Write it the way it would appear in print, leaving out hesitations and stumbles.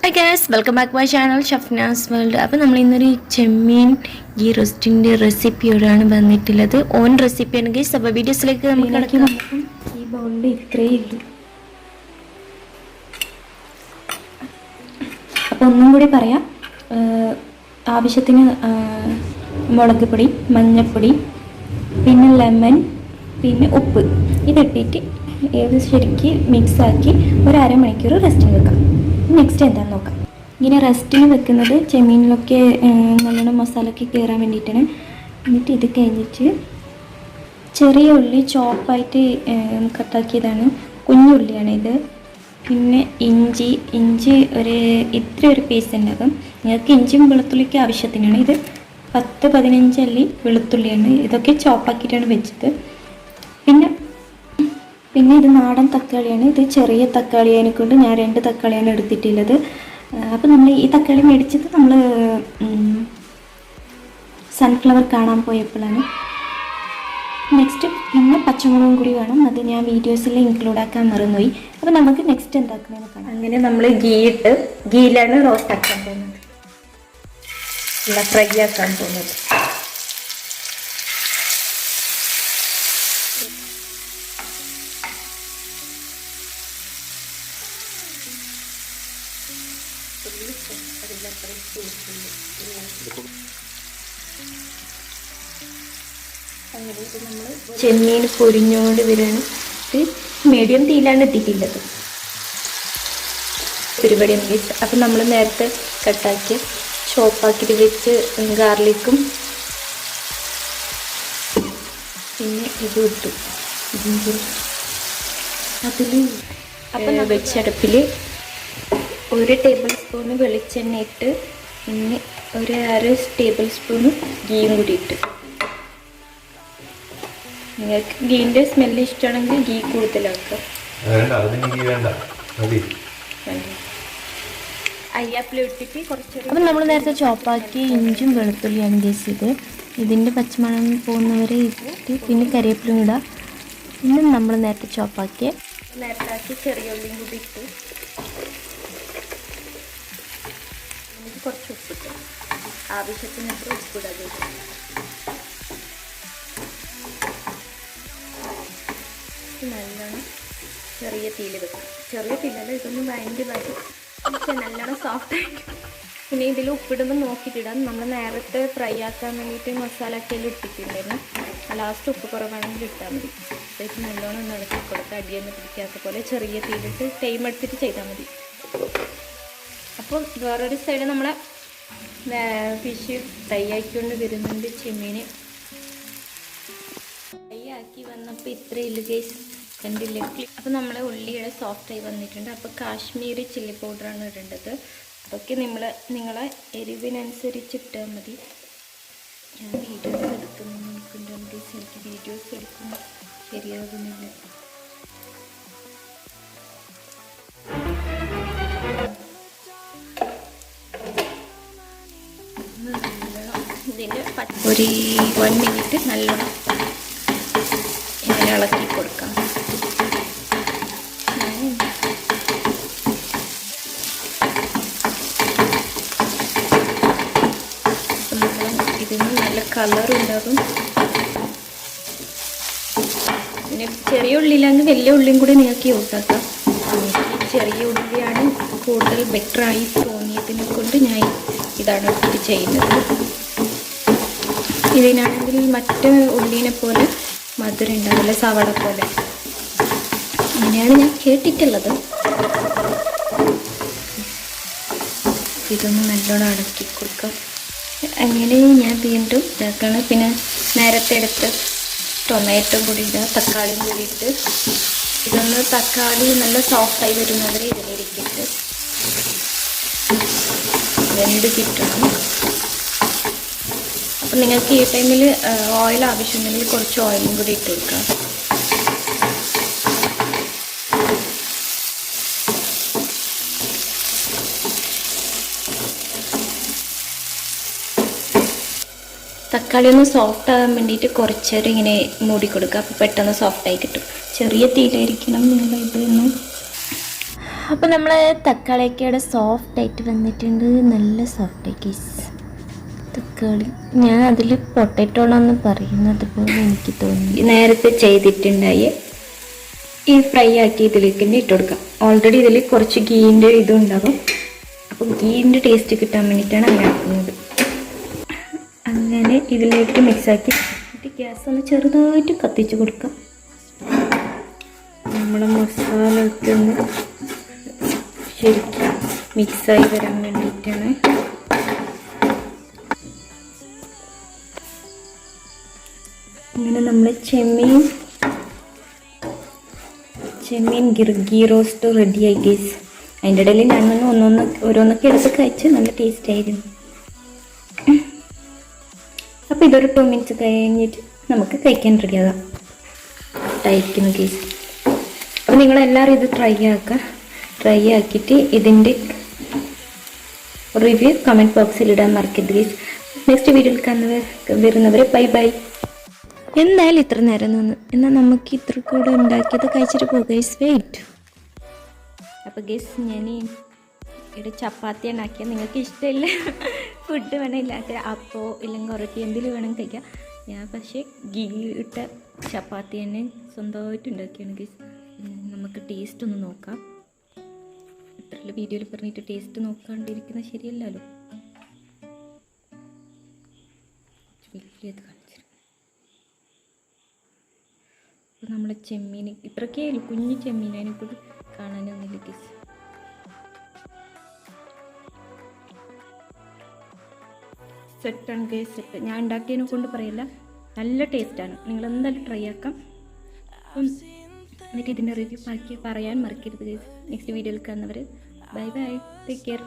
Hi guys, welcome back to my channel Shafna's World. അപ്പോൾ നമ്മൾ ഇന്നൊരു ചെമ്മീൻ ഗീ റോസ്റ്റിൻ്റെ റെസിപ്പിയോടാണ് വന്നിട്ടുള്ളത്. ഓൺ റെസിപ്പിയാണ് ഗൈസ്. അപ്പോൾ വീഡിയോസിലേക്ക് നമുക്ക് കിടക്കാം. ഈ ബൗളിൽ ഇത്രയേ ഉള്ളൂ. അപ്പോൾ ഒന്നും കൂടി പറയാം. ആവശ്യത്തിന് മുളക് പൊടി, മഞ്ഞൾപ്പൊടി, പിന്നെ ലെമൺ, പിന്നെ ഉപ്പ് ഇതിട്ടിട്ട് ഏത് ശരിക്ക് മിക്സാക്കി ഒരു അരമണിക്കൂർ റെസ്റ്റിന് വെക്കാം. നെക്സ്റ്റ് എന്താണെന്ന് നോക്കാം. ഇങ്ങനെ റെസ്റ്റിന് വെക്കുന്നത് ചെമ്മീനിലൊക്കെ നല്ലോണം മസാലയൊക്കെ കയറാൻ വേണ്ടിയിട്ടാണ്. എന്നിട്ട് ഇത് കഴിഞ്ഞിട്ട് ചെറിയ ഉള്ളി ചോപ്പായിട്ട് കട്ടാക്കിയതാണ്, കുഞ്ഞുള്ളിയാണ് ഇത്. പിന്നെ ഇഞ്ചി ഒരു പീസ് ഉണ്ടാകും. നിങ്ങൾക്ക് ഇഞ്ചിയും വെളുത്തുള്ളിക്ക് ആവശ്യത്തിനാണ്. ഇത് 10-15 അല്ലി വെളുത്തുള്ളിയാണ്. ഇതൊക്കെ ചോപ്പാക്കിയിട്ടാണ് വെച്ചത്. പിന്നെ ഇത് നാടൻ തക്കാളിയാണ്. ഇത് ചെറിയ തക്കാളി ആയതിനെക്കൊണ്ട് ഞാൻ 2 തക്കാളിയാണ് എടുത്തിട്ടുള്ളത്. അപ്പോൾ നമ്മൾ ഈ തക്കാളി മേടിച്ചത് നമ്മൾ സൺഫ്ലവർ കാണാൻ പോയപ്പോഴാണ്. നെക്സ്റ്റ് പിന്നെ പച്ചമുളകും കൂടി വേണം. അത് ഞാൻ വീഡിയോസിൽ ഇൻക്ലൂഡ് ആക്കാൻ മറന്നുപോയി. അപ്പോൾ നമുക്ക് നെക്സ്റ്റ് എന്താക്കണമെന്ന് കാണാം. അങ്ങനെ നമ്മൾ ഗീയിലാണ് റോസ്റ്റ് ആക്കാൻ പോകുന്നത്, ഫ്രൈ ആക്കാൻ പോകുന്നത്. അങ്ങനെ നമ്മൾ ചെമ്മീൻ പൊരിഞ്ഞുകൊണ്ട് വരികയാണ്. മീഡിയം തീയിലാണ് എത്തിയിട്ടുള്ളത് പരിപാടി. അപ്പം നമ്മൾ നേരത്തെ കട്ടാക്കി ചോപ്പാക്കിയിട്ട് വെച്ച് ഗാർലിക്കും പിന്നെ ഇത് ഇട്ടു ജിഞ്ചർ അതിൽ. അപ്പം വെച്ചടുപ്പിൽ 1 ടേബിൾ സ്പൂണ് വെളിച്ചെണ്ണ ഇട്ട് പിന്നെ 1/2 ടേബിൾ സ്പൂണ് ഗീയും കൂടി ഇട്ട്. നിങ്ങൾക്ക് ഗീൻ്റെ സ്മെല്ല് ഇഷ്ടമാണെങ്കിൽ ഗീ കൂടുതലാക്കുക. അയ്യാപ്പിൽ ഇട്ടിട്ട് കുറച്ച്. അപ്പം നമ്മൾ നേരത്തെ ചോപ്പാക്കി ഇഞ്ചും വെളുത്തുള്ളിയാണ് ഗേസ് ഇത്. ഇതിൻ്റെ പച്ചമണം പോകുന്നവരെ ഇട്ട് പിന്നെ കറിവേപ്പിലും ഇടുക. പിന്നെ നമ്മൾ നേരത്തെ ചോപ്പാക്കി ചെറിയ ഉള്ളിയും കൂടി ഇട്ട് കുറച്ച് ഉപ്പിട്ട് ആവശ്യത്തിന് അത്ര ഉപ്പിടാതെ നല്ലോണം ചെറിയ തീയിൽ വെക്കും. ചെറിയ തീയിലല്ല, ഇതൊന്നും ഭയങ്കരമായിട്ട് പക്ഷെ നല്ലോണം സോഫ്റ്റായിട്ട്. പിന്നെ ഇതിൽ ഉപ്പിടുമ്പോൾ നോക്കിയിട്ടിടാം. നമ്മൾ നേരത്തെ ഫ്രൈ ആക്കാൻ വേണ്ടിയിട്ട് മസാല ഒക്കെ ഇട്ടിട്ടുണ്ടായിരുന്നു. ലാസ്റ്റ് ഉപ്പ് കുറവാണെങ്കിൽ ഇട്ടാൽ മതി. അപ്പോഴേക്ക് നല്ലോണം ഒന്ന് ഇളക്കി കൊടുത്ത് അടിയൊന്നും പിടിക്കാത്ത പോലെ ചെറിയ തീയിലിട്ട് ടൈം എടുത്തിട്ട് ചെയ്താൽ മതി. അപ്പോൾ വേറൊരു സൈഡ് നമ്മളെ ഫിഷ് ഫ്രൈ ആക്കിക്കൊണ്ട് വരുന്നുണ്ട്. ചെമ്മീൻ ഫ്രൈ ആക്കി വന്നപ്പോൾ ഇത്രയില്ല ഗൈസ്, കണ്ടില്ലേ? അപ്പോൾ നമ്മളെ ഉള്ളിയുടെ സോഫ്റ്റായി വന്നിട്ടുണ്ട്. അപ്പോൾ കാശ്മീരി ചില്ലി പൗഡറാണ് ഇടേണ്ടത്. അതൊക്കെ നിങ്ങളെ എരിവിനനുസരിച്ച് ഇട്ടാൽ മതി. ഞാൻ വീഡിയോസ് എടുക്കുന്നു നോക്കുന്നുണ്ട് ഗൈസ്. എനിക്ക് വീഡിയോസ് എടുക്കുന്നു ശരിയാകുന്നില്ല. ഇതിൻ്റെ ഒരു 1 മിനിറ്റ് നല്ലോണം ഇങ്ങനെ ഇളക്കി കൊടുക്കാം. ഇതിന് നല്ല കളറുണ്ടാകും. പിന്നെ ചെറിയ ഉള്ളിയിലാണെങ്കിൽ വലിയ ഉള്ളിയും കൂടി നിങ്ങൾക്ക് യൂസ് ആക്കാം. എനിക്ക് ചെറിയ ഉള്ളിയാണ് കൂടുതൽ ബെറ്ററായി തോന്നിയതിനെ കൊണ്ട് ഞാൻ ഇതാണ് എടുത്തിട്ട് ചെയ്യുന്നത്. ഇതിനാണെങ്കിൽ മറ്റ് ഉള്ളിനെ പോലെ മധുരം ഉണ്ടാവില്ല, സവാള പോലെ. അങ്ങനെയാണ് ഞാൻ കേട്ടിട്ടുള്ളത്. ഇതൊന്ന് നല്ലോണം അടക്കി കൊടുക്കാം. അങ്ങനെ ഞാൻ വീണ്ടും ഇതാക്കാണ്. പിന്നെ നേരത്തെ എടുത്ത് ടൊമാറ്റോ കൂടി ഇടുക, തക്കാളിയും കൂടി ഇട്ട് ഇതൊന്ന് തക്കാളി നല്ല സോഫ്റ്റായി വരുന്നവരെ ഇതിലിരിക്കിട്ട് വെന്ത് കിട്ടണം. അപ്പം നിങ്ങൾക്ക് ഈ ടൈമിൽ ഓയിൽ ആവശ്യമുണ്ടെങ്കിൽ കുറച്ച് ഓയിലും കൂടി ഇട്ട് കൊടുക്കാം. തക്കാളി ഒന്ന് സോഫ്റ്റ് ആകാൻ വേണ്ടിയിട്ട് കുറച്ചേരം ഇങ്ങനെ മൂടി കൊടുക്കുക. അപ്പോൾ പെട്ടെന്ന് സോഫ്റ്റായി കിട്ടും. ചെറിയ തീയിലായിരിക്കണം നിങ്ങൾ ഇതൊന്ന് അപ്പോൾ നമ്മൾ തക്കാളിയൊക്കെ ഇവിടെ സോഫ്റ്റ് ആയിട്ട് വന്നിട്ടുണ്ട്. നല്ല സോഫ്റ്റ് ആയി ഗൈസ് തക്കാളി. ഞാൻ അതിൽ പൊട്ടറ്റോളാന്ന് പറയുന്നത് പോലെ എനിക്ക് തോന്നി. നേരത്തെ ചെയ്തിട്ടുണ്ടായി ഈ ഫ്രൈ ആക്കി ഇതിലേക്ക് തന്നെ ഇട്ട് കൊടുക്കാം. ഓൾറെഡി ഇതിൽ കുറച്ച് ഗീൻ്റെ ഇതുണ്ടാകും. അപ്പോൾ ഗീൻ്റെ ടേസ്റ്റ് കിട്ടാൻ വേണ്ടിയിട്ടാണ് അങ്ങനെ ആക്കുന്നത്. അങ്ങനെ ഇതിലേക്ക് മിക്സാക്കി ഗ്യാസ് ഒന്ന് ചെറുതായിട്ട് കത്തിച്ച് കൊടുക്കാം. നമ്മുടെ മസാല ഒക്കെ ഒന്ന് ശരിക്കും മിക്സായി വരാൻ വേണ്ടിയിട്ടാണ്. അങ്ങനെ നമ്മൾ ചെമ്മീൻ ഗീ റോസ്റ്റ് റെഡിയായി ഗൈസ്. അതിൻ്റെ ഇടയിൽ ഞാൻ ഓരോന്നൊക്കെ എടുത്ത് കഴിച്ച് നല്ല ടേസ്റ്റ് ആയിരുന്നു. അപ്പോൾ ഇതൊരു 2 മിനിറ്റ്സ് കഴിഞ്ഞിട്ട് നമുക്ക് കഴിക്കാൻ റെഡിയാകാം. കഴിക്കുന്നു ഗൈസ്. അപ്പോൾ നിങ്ങളെല്ലാവരും ഇത് ട്രൈ ആക്കിയിട്ട് ഇതിൻ്റെ റിവ്യൂ കമൻറ്റ് ബോക്സിൽ ഇടാൻ മറക്കരുത് ഗൈസ്. നെക്സ്റ്റ് വീഡിയോയിൽ വരുന്നവരെ ബൈ ബൈ. എന്തായാലും ഇത്ര നേരം നിന്ന് എന്നാൽ നമുക്ക് ഇത്ര കൂടെ ഉണ്ടാക്കിയത് കഴിച്ചിട്ട് പോകും ഗൈസ്. വെയിറ്റ്. അപ്പോൾ ഗൈസ് ഞാൻ ഇവിടെ ചപ്പാത്തി ഉണ്ടാക്കിയാൽ നിങ്ങൾക്ക് ഇഷ്ടമില്ല ഫുഡ് വേണം ഇല്ലാത്ത അപ്പോൾ ഇല്ലെങ്കിൽ ഒരട്ടി എന്തെങ്കിലും വേണം കഴിക്കാം. ഞാൻ പക്ഷേ ഗീ ഇട്ട ചപ്പാത്തി തന്നെ സ്വന്തമായിട്ട് ഉണ്ടാക്കിയാണ് ഗൈസ്. നമുക്ക് ടേസ്റ്റ് ഒന്ന് നോക്കാം. ഇത്രയുള്ള വീഡിയോയിൽ പറഞ്ഞിട്ട് ടേസ്റ്റ് നോക്കാണ്ടിരിക്കുന്നത് ശരിയല്ലല്ലോ. വലിയത് കാണിച്ചു. അപ്പോൾ നമ്മളെ ചെമ്മീൻ ഇത്രയൊക്കെ കുഞ്ഞു ചെമ്മീൻ അതിനെക്കൂടി കാണാനൊന്നുമില്ല ഗൈസ്. സെറ്റാണ് ഗൈസ്, സെറ്റ്. ഞാൻ ഉണ്ടാക്കിയതിനെ കൊണ്ട് പറയില്ല, നല്ല ടേസ്റ്റാണ്. നിങ്ങൾ എന്തായാലും ട്രൈ ആക്കാം. എന്നിട്ട് ഇതിൻ്റെ റിവ്യൂ പറയാൻ മറക്കരുത് ഗൈസ്. നെക്സ്റ്റ് വീഡിയോയിൽ കാണുന്നവർ ബൈ ബൈ, ടേക്ക് കെയർ.